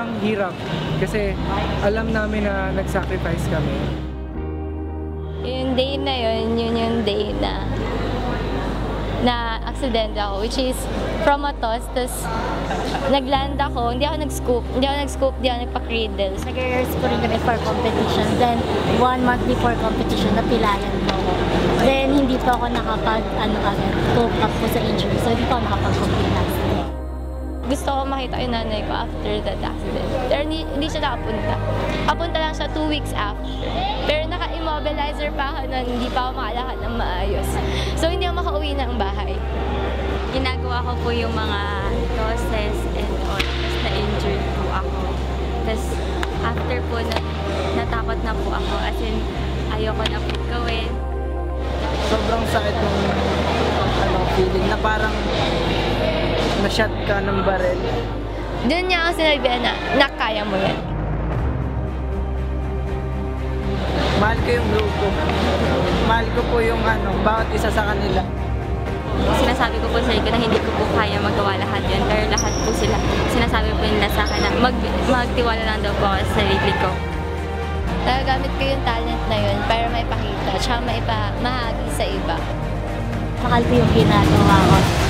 sobrang hirap kasi alam namin na nag-sacrifice kami. Yung day na yun, yun yung day na aksidente ako, which is from a toss, tapos nagland ako, hindi ako nag-scoop, hindi ako nagpa-cradle. Nag-rehearse ko rin kami for competition, then 1 month before competition, napilayan po ako. Then hindi pa ako cope up po sa injury, so hindi pa ako nakapag-compete last day. Gusto ko makita yung nanay ko after that accident. Pero hindi siya nakapunta. Kapunta lang siya 2 weeks after. Pero naka-immobilizer pa ako nun, hindi pa ako makalakad ng maayos. So hindi ako makauwi ng bahay. Ginagawa ko po yung mga tosses and all. Tapos na-injured po ako. Tapos after po, natakot na po ako. As in, ayoko na po gawin. Sobrang sakit yung feeling na parang na-shot ka ng barel. Doon niya ako sinabihan na kaya mo yan. Mahal ko yung grupo. Mahal ko po yung bawat isa sa kanila. Sinasabi ko po sa ko na hindi ko po kaya magawa lahat yun. Pero lahat po sila, sinasabi po nila sa akin na magtiwala lang daw po ako sa sarili ko. Nagagamit ko yung talent na yun para maipakita, tsaka mahagi sa iba. Mahal ko yung ginagawa ko.